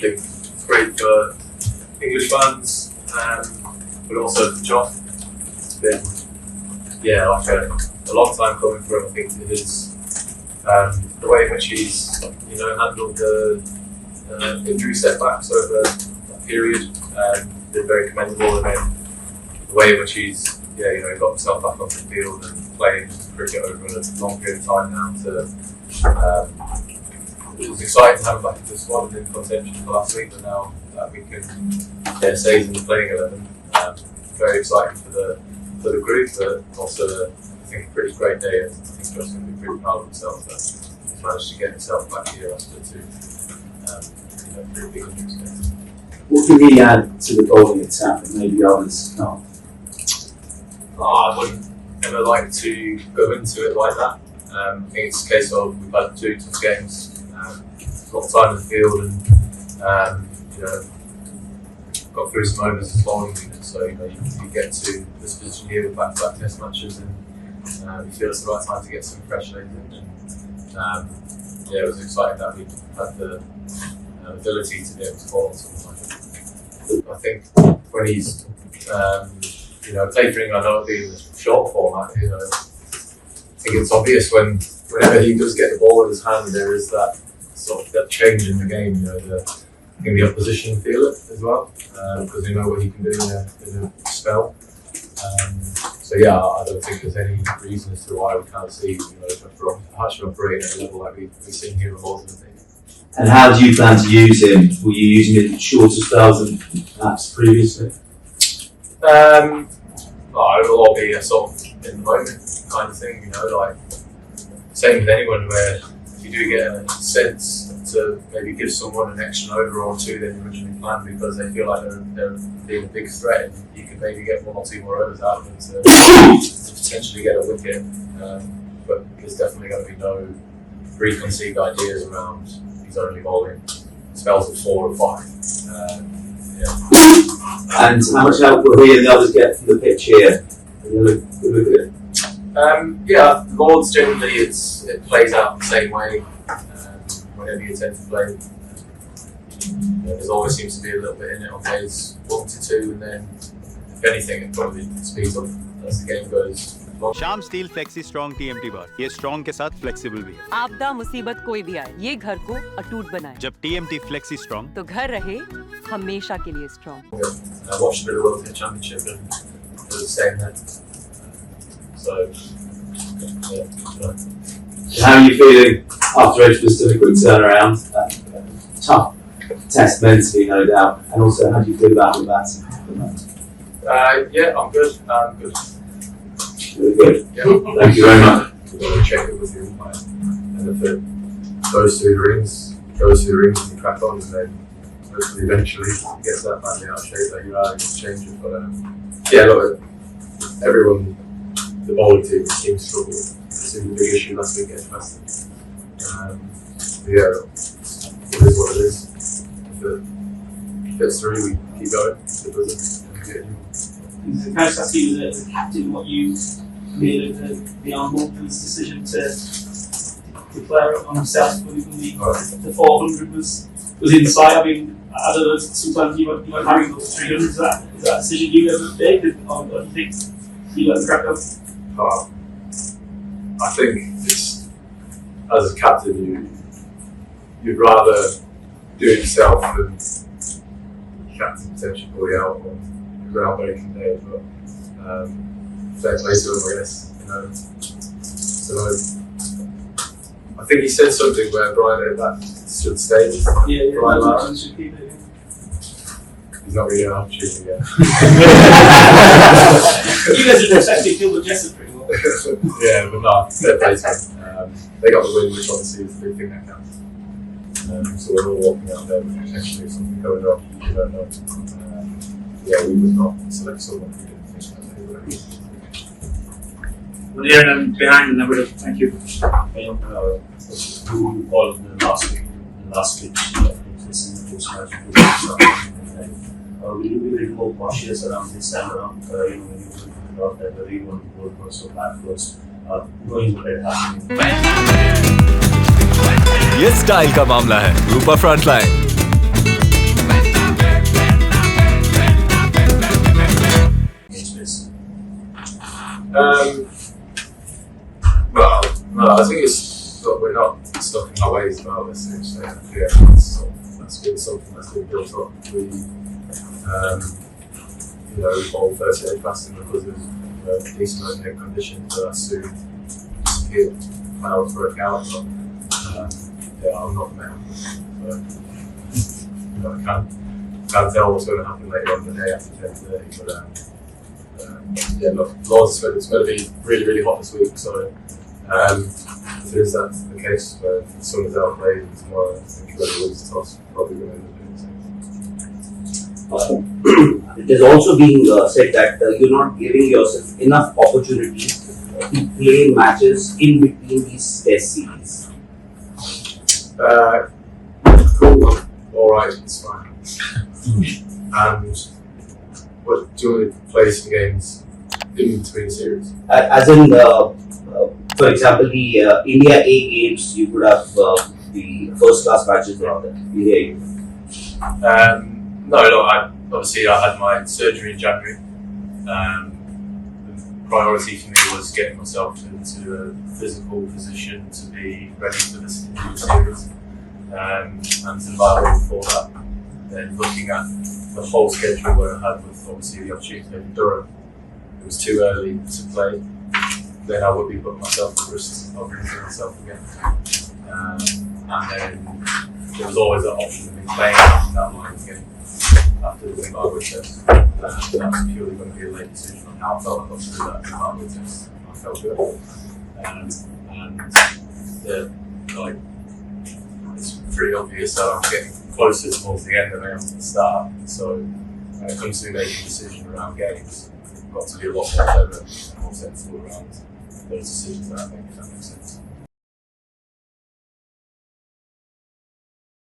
think it's great for English fans, but also for John. It's been like a long time coming for him. I think it is the way in which he's handled the injury setbacks over that period been very commendable, and then the way in which he's he got himself back onto the field and playing cricket over a long period of time now. It was exciting to have him back into the squad and in contention for last week, but now that we can say he's in the playing 11, very exciting for the group, but also I think a pretty great day, and I think Josh's going to be pretty proud of himself that he's managed to get himself back here after two pretty big injuries. What can he add to the bowling attack that maybe others can't? I wouldn't ever like to go into it like that. I think it's a case of we've had 2 tough games, a lot of time in the field, and got through some overs as well. So you get to this position here with back-to-back test matches, and you feel it's the right time to get some fresh legs in. And it was exciting that we had the ability to be able to bowl on something like it. I think when he's tapering, I know it'll be in the short format. I think it's obvious whenever he does get the ball in his hand, there is that sort of that change in the game. I think the opposition feel it as well because they know what he can do in a spell. I don't think there's any reason as to why we can't see Hutch operate at a level like we've seen here with Lords. And how do you plan to use him? Will you use him in shorter spells than perhaps previously? It will all be a sort of in the moment kind of thing, same with anyone where if you do get a sense to maybe give someone an extra over or 2 than originally planned because they feel like they're being a big threat, and you can maybe get 1 or 2 more overs out of them to potentially get a wicket. But there's definitely going to be no preconceived ideas around he's only bowling spells of 4 or 5. And how much help will he and the others get from the pitch here? Look at it. Lords generally it plays out the same way whenever you tend to play. There always seems to be a little bit in it on days 1 to 2, and then if anything it probably speeds up as the game goes. शाम steel flexi strong TMT बार, ये strong के साथ flexible भी है। आपदा मुसीबत कोई भी आए, ये घर को अटूट बनाए। जब TMT फ्लेक्सी स्ट्रॉन्ग, तो घर रहे हमेशा के लिए strong. I watched a bit of the World Cup Championship and it was the same then. How are you feeling after Edgeworth's done a quick turnaround? Tough test mentally, no doubt. And also, how do you feel about the batting? I'm good. I'm good. Really good. Yeah. Thank you very much. We've got to check it with the umpire. And if it goes through the rings, and you crack on, and then hopefully eventually it gets that badly out of shape that you are going to change it. But everyone, the bowling team seems to struggle. It's a big issue last week getting past them. It is what it is. If it gets through, we keep going. If it doesn't, we get a new one. Can I just ask you, as a captain, what you made of the Arnold's decision to declare on himself when the 400 was in sight? I mean, I don't know, sometimes you might harry those 300. Is that a decision you ever make, or do you think you let them crack up? I think it's, as a captain, you'd rather do it yourself than captain potentially pull you out on groundbreaking day, but fair play to him, I guess. So I think he said something where Brian that should stay. Yeah, Brian Larson should keep it. He's not really an opportunity yet. You guys are actually feel the Jessup pretty well. Yeah, but no, fair play to him. They got the win, which obviously is the big thing that counts. So we're all walking out there with potentially something going on. We don't know. We would not select someone who didn't think that they were. Well, here and behind the number, thank you. Who called the last week, this in the post-match. Will you be a little more cautious around this time around, when you think about that the real world was so bad first, knowing what had happened? ये style का मामला है, रूपा frontline. Well, no, I think we're not stuck in our ways about this. So, yeah, that's been something that's been built up. We, all first aid fasting because of decent opening conditions, but that's soon disappeared. I was working out, but yeah, I'm not the man. So, I can't tell what's going to happen later on the day after 10:30, but yeah, look, Lord's it's going to be really, really hot this week, so if it is that the case, the sun is out played and tomorrow, I think whoever wins the toss probably going to end up doing the same. It is also being said that you're not giving yourself enough opportunities to play matches in between these test series. Cool, alright, it's fine. And what, do you want to play some games in between series? As in, for example, the India A games, you could have the first class matches around that. India A. No, obviously I had my surgery in January. The priority for me was getting myself into a physical position to be ready for this new series. And to the battle before that, then looking at the whole schedule where I had with obviously the opportunity to play in Durham, it was too early to play. Then I would be putting myself at risk of injuring myself again. And then there was always that option of me playing that Lions game after the Zimbabwe test. That was purely going to be a late decision on how I felt I got through that Zimbabwe test. I felt good. It's pretty obvious that I'm getting closer towards the end than I am at the start. So when it comes to making a decision around games, I've got to be a lot more clever and more sensible around those decisions that I make, if that makes sense.